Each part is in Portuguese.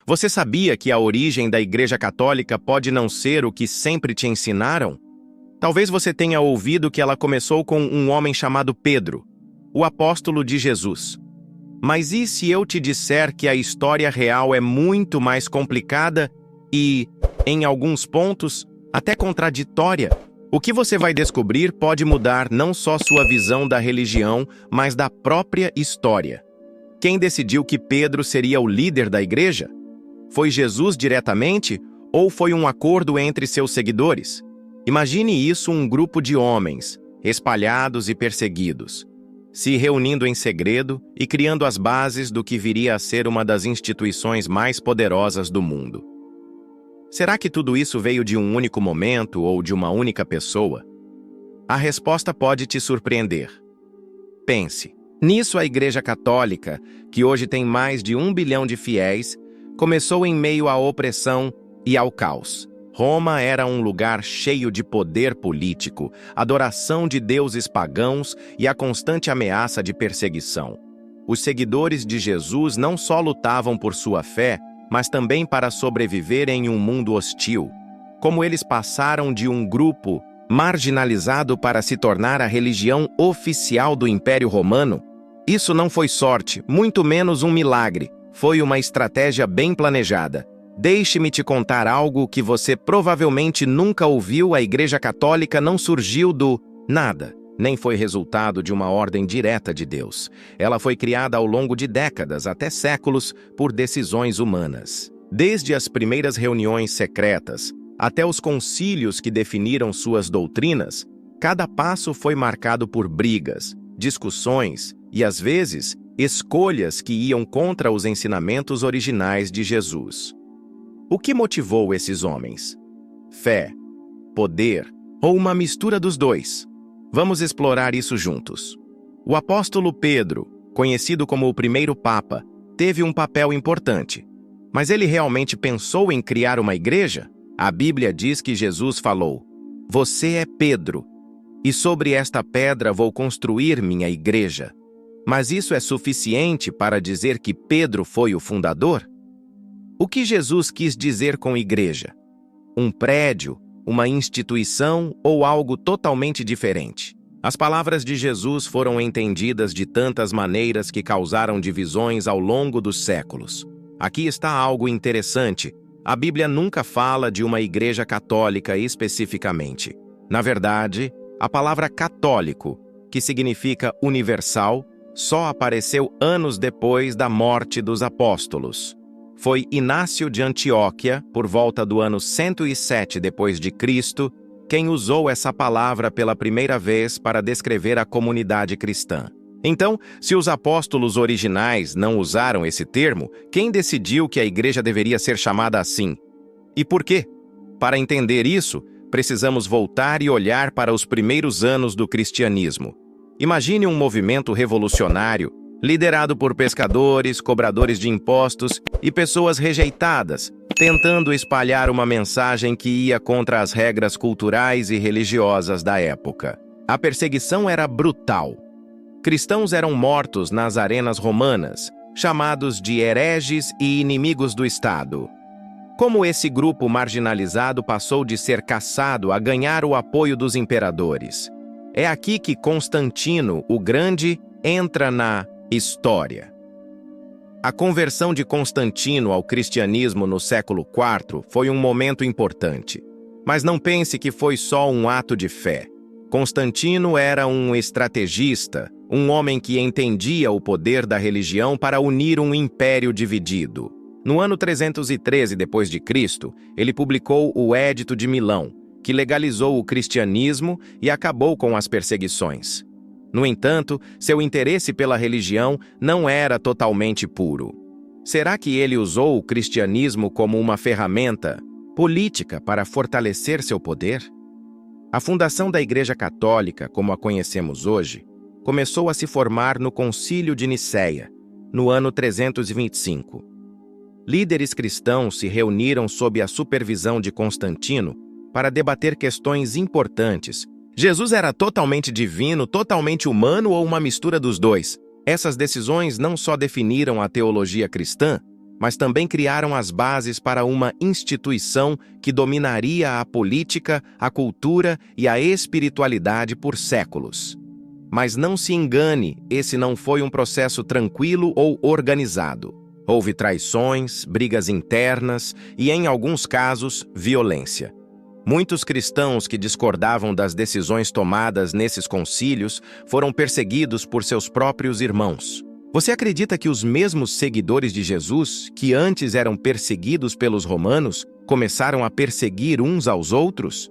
Você sabia que a origem da Igreja Católica pode não ser o que sempre te ensinaram? Talvez você tenha ouvido que ela começou com um homem chamado Pedro, o apóstolo de Jesus. Mas e se eu te disser que a história real é muito mais complicada e, em alguns pontos, até contraditória? O que você vai descobrir pode mudar não só sua visão da religião, mas da própria história. Quem decidiu que Pedro seria o líder da igreja? Foi Jesus diretamente ou foi um acordo entre seus seguidores? Imagine isso, um grupo de homens, espalhados e perseguidos, se reunindo em segredo e criando as bases do que viria a ser uma das instituições mais poderosas do mundo. Será que tudo isso veio de um único momento ou de uma única pessoa? A resposta pode te surpreender. Pense. Nisso, a Igreja Católica, que hoje tem mais de 1 bilhão de fiéis, começou em meio à opressão e ao caos. Roma era um lugar cheio de poder político, adoração de deuses pagãos e a constante ameaça de perseguição. Os seguidores de Jesus não só lutavam por sua fé, mas também para sobreviver em um mundo hostil. Como eles passaram de um grupo marginalizado para se tornar a religião oficial do Império Romano? Isso não foi sorte, muito menos um milagre. Foi uma estratégia bem planejada. Deixe-me te contar algo que você provavelmente nunca ouviu. A Igreja Católica não surgiu do nada, nem foi resultado de uma ordem direta de Deus. Ela foi criada ao longo de décadas, até séculos, por decisões humanas. Desde as primeiras reuniões secretas até os concílios que definiram suas doutrinas, cada passo foi marcado por brigas, discussões e, às vezes, escolhas que iam contra os ensinamentos originais de Jesus. O que motivou esses homens? Fé, poder ou uma mistura dos dois? Vamos explorar isso juntos. O apóstolo Pedro, conhecido como o primeiro Papa, teve um papel importante. Mas ele realmente pensou em criar uma igreja? A Bíblia diz que Jesus falou: "Você é Pedro, e sobre esta pedra vou construir minha igreja." Mas isso é suficiente para dizer que Pedro foi o fundador? O que Jesus quis dizer com igreja? Um prédio, uma instituição ou algo totalmente diferente? As palavras de Jesus foram entendidas de tantas maneiras que causaram divisões ao longo dos séculos. Aqui está algo interessante. A Bíblia nunca fala de uma igreja católica especificamente. Na verdade, a palavra católico, que significa universal, só apareceu anos depois da morte dos apóstolos. Foi Inácio de Antioquia, por volta do ano 107 d.C., quem usou essa palavra pela primeira vez para descrever a comunidade cristã. Então, se os apóstolos originais não usaram esse termo, quem decidiu que a igreja deveria ser chamada assim? E por quê? Para entender isso, precisamos voltar e olhar para os primeiros anos do cristianismo. Imagine um movimento revolucionário, liderado por pescadores, cobradores de impostos e pessoas rejeitadas, tentando espalhar uma mensagem que ia contra as regras culturais e religiosas da época. A perseguição era brutal. Cristãos eram mortos nas arenas romanas, chamados de hereges e inimigos do Estado. Como esse grupo marginalizado passou de ser caçado a ganhar o apoio dos imperadores? É aqui que Constantino, o Grande, entra na história. A conversão de Constantino ao cristianismo no século IV foi um momento importante. Mas não pense que foi só um ato de fé. Constantino era um estrategista, um homem que entendia o poder da religião para unir um império dividido. No ano 313 d.C., ele publicou o Édito de Milão, que legalizou o cristianismo e acabou com as perseguições. No entanto, seu interesse pela religião não era totalmente puro. Será que ele usou o cristianismo como uma ferramenta política para fortalecer seu poder? A fundação da Igreja Católica, como a conhecemos hoje, começou a se formar no Concílio de Nicéia, no ano 325. Líderes cristãos se reuniram sob a supervisão de Constantino para debater questões importantes. Jesus era totalmente divino, totalmente humano ou uma mistura dos dois? Essas decisões não só definiram a teologia cristã, mas também criaram as bases para uma instituição que dominaria a política, a cultura e a espiritualidade por séculos. Mas não se engane, esse não foi um processo tranquilo ou organizado. Houve traições, brigas internas e, em alguns casos, violência. Muitos cristãos que discordavam das decisões tomadas nesses concílios foram perseguidos por seus próprios irmãos. Você acredita que os mesmos seguidores de Jesus, que antes eram perseguidos pelos romanos, começaram a perseguir uns aos outros?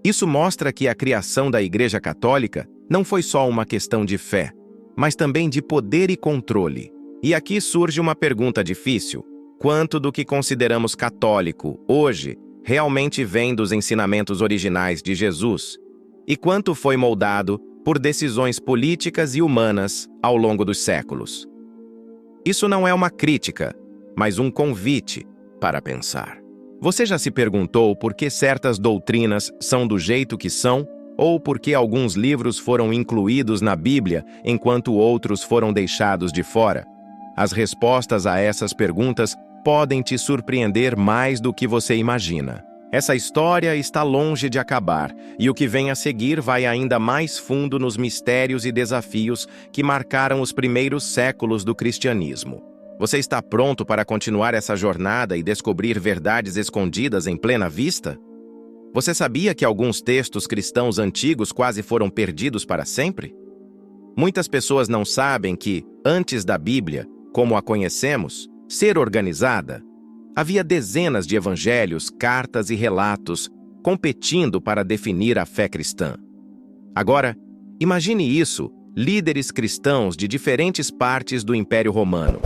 Isso mostra que a criação da Igreja Católica não foi só uma questão de fé, mas também de poder e controle. E aqui surge uma pergunta difícil: quanto do que consideramos católico hoje realmente vem dos ensinamentos originais de Jesus? E quanto foi moldado por decisões políticas e humanas ao longo dos séculos? Isso não é uma crítica, mas um convite para pensar. Você já se perguntou por que certas doutrinas são do jeito que são, ou por que alguns livros foram incluídos na Bíblia enquanto outros foram deixados de fora? As respostas a essas perguntas podem te surpreender mais do que você imagina. Essa história está longe de acabar, e o que vem a seguir vai ainda mais fundo nos mistérios e desafios que marcaram os primeiros séculos do cristianismo. Você está pronto para continuar essa jornada e descobrir verdades escondidas em plena vista? Você sabia que alguns textos cristãos antigos quase foram perdidos para sempre? Muitas pessoas não sabem que, antes da Bíblia, como a conhecemos, ser organizada, havia dezenas de evangelhos, cartas e relatos competindo para definir a fé cristã. Agora, imagine isso, líderes cristãos de diferentes partes do Império Romano,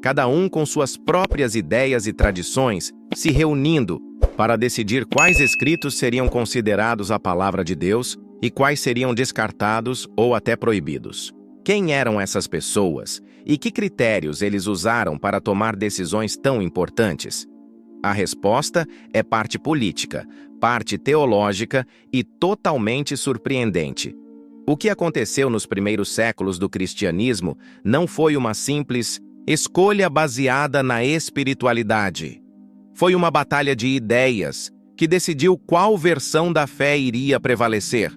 cada um com suas próprias ideias e tradições, se reunindo para decidir quais escritos seriam considerados a palavra de Deus e quais seriam descartados ou até proibidos. Quem eram essas pessoas e que critérios eles usaram para tomar decisões tão importantes? A resposta é parte política, parte teológica e totalmente surpreendente. O que aconteceu nos primeiros séculos do cristianismo não foi uma simples escolha baseada na espiritualidade. Foi uma batalha de ideias que decidiu qual versão da fé iria prevalecer.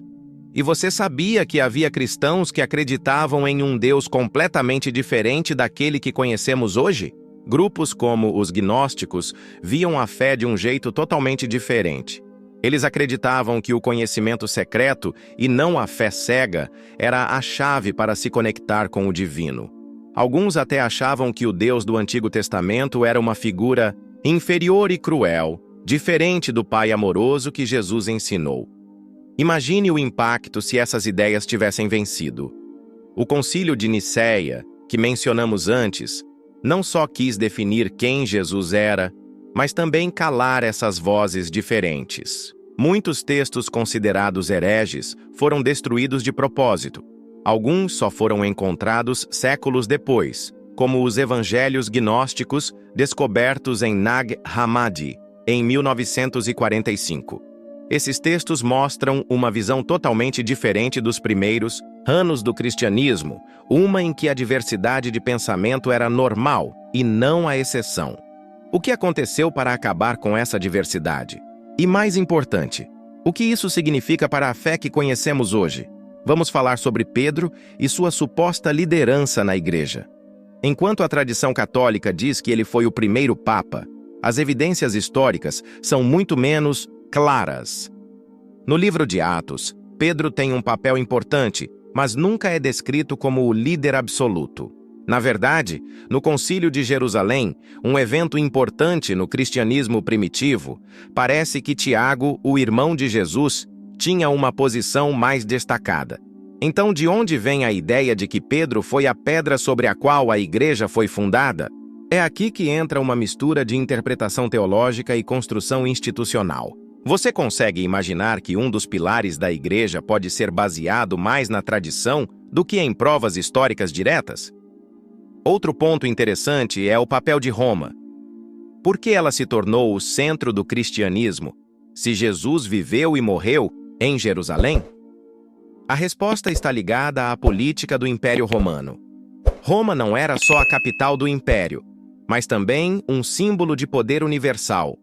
E você sabia que havia cristãos que acreditavam em um Deus completamente diferente daquele que conhecemos hoje? Grupos como os gnósticos viam a fé de um jeito totalmente diferente. Eles acreditavam que o conhecimento secreto, e não a fé cega, era a chave para se conectar com o divino. Alguns até achavam que o Deus do Antigo Testamento era uma figura inferior e cruel, diferente do Pai amoroso que Jesus ensinou. Imagine o impacto se essas ideias tivessem vencido. O Concílio de Nicéia, que mencionamos antes, não só quis definir quem Jesus era, mas também calar essas vozes diferentes. Muitos textos considerados hereges foram destruídos de propósito. Alguns só foram encontrados séculos depois, como os evangelhos gnósticos descobertos em Nag Hammadi, em 1945. Esses textos mostram uma visão totalmente diferente dos primeiros anos do cristianismo, uma em que a diversidade de pensamento era normal e não a exceção. O que aconteceu para acabar com essa diversidade? E mais importante, o que isso significa para a fé que conhecemos hoje? Vamos falar sobre Pedro e sua suposta liderança na igreja. Enquanto a tradição católica diz que ele foi o primeiro papa, as evidências históricas são muito menos claras. No livro de Atos, Pedro tem um papel importante, mas nunca é descrito como o líder absoluto. Na verdade, no Concílio de Jerusalém, um evento importante no cristianismo primitivo, parece que Tiago, o irmão de Jesus, tinha uma posição mais destacada. Então, de onde vem a ideia de que Pedro foi a pedra sobre a qual a igreja foi fundada? É aqui que entra uma mistura de interpretação teológica e construção institucional. Você consegue imaginar que um dos pilares da igreja pode ser baseado mais na tradição do que em provas históricas diretas? Outro ponto interessante é o papel de Roma. Por que ela se tornou o centro do cristianismo, se Jesus viveu e morreu em Jerusalém? A resposta está ligada à política do Império Romano. Roma não era só a capital do Império, mas também um símbolo de poder universal.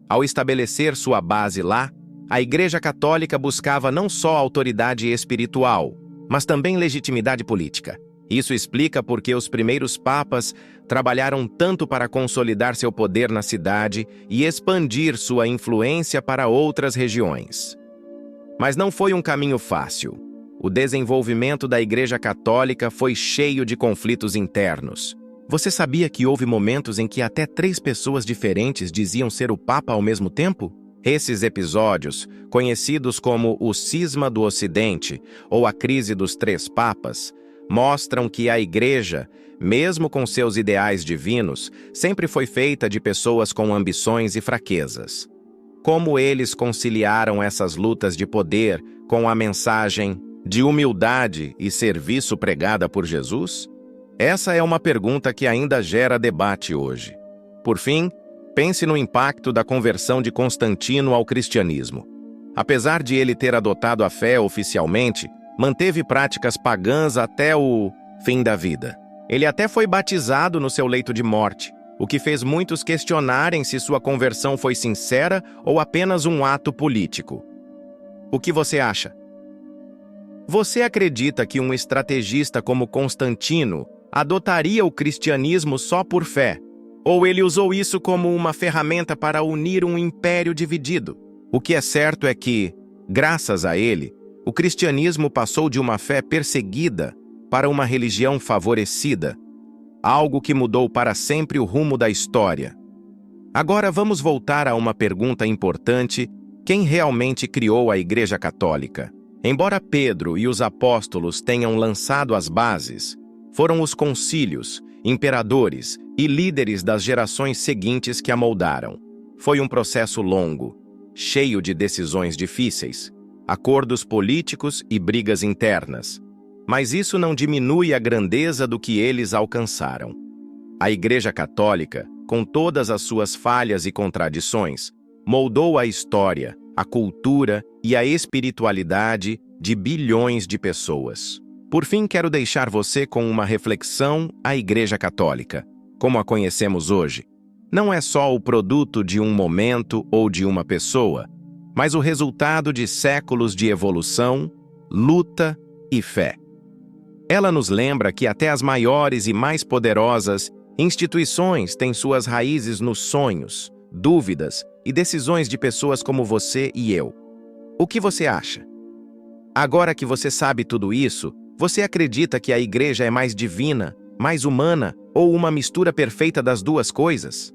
Ao estabelecer sua base lá, a Igreja Católica buscava não só autoridade espiritual, mas também legitimidade política. Isso explica por que os primeiros papas trabalharam tanto para consolidar seu poder na cidade e expandir sua influência para outras regiões. Mas não foi um caminho fácil. O desenvolvimento da Igreja Católica foi cheio de conflitos internos. Você sabia que houve momentos em que até 3 pessoas diferentes diziam ser o Papa ao mesmo tempo? Esses episódios, conhecidos como o Cisma do Ocidente ou a Crise dos 3 Papas, mostram que a Igreja, mesmo com seus ideais divinos, sempre foi feita de pessoas com ambições e fraquezas. Como eles conciliaram essas lutas de poder com a mensagem de humildade e serviço pregada por Jesus? Essa é uma pergunta que ainda gera debate hoje. Por fim, pense no impacto da conversão de Constantino ao cristianismo. Apesar de ele ter adotado a fé oficialmente, manteve práticas pagãs até o fim da vida. Ele até foi batizado no seu leito de morte, o que fez muitos questionarem se sua conversão foi sincera ou apenas um ato político. O que você acha? Você acredita que um estrategista como Constantino adotaria o cristianismo só por fé? Ou ele usou isso como uma ferramenta para unir um império dividido? O que é certo é que, graças a ele, o cristianismo passou de uma fé perseguida para uma religião favorecida, algo que mudou para sempre o rumo da história. Agora vamos voltar a uma pergunta importante: quem realmente criou a Igreja Católica? Embora Pedro e os apóstolos tenham lançado as bases, foram os concílios, imperadores e líderes das gerações seguintes que a moldaram. Foi um processo longo, cheio de decisões difíceis, acordos políticos e brigas internas. Mas isso não diminui a grandeza do que eles alcançaram. A Igreja Católica, com todas as suas falhas e contradições, moldou a história, a cultura e a espiritualidade de bilhões de pessoas. Por fim, quero deixar você com uma reflexão: a Igreja Católica, como a conhecemos hoje, não é só o produto de um momento ou de uma pessoa, mas o resultado de séculos de evolução, luta e fé. Ela nos lembra que até as maiores e mais poderosas instituições têm suas raízes nos sonhos, dúvidas e decisões de pessoas como você e eu. O que você acha? Agora que você sabe tudo isso, você acredita que a Igreja é mais divina, mais humana ou uma mistura perfeita das duas coisas?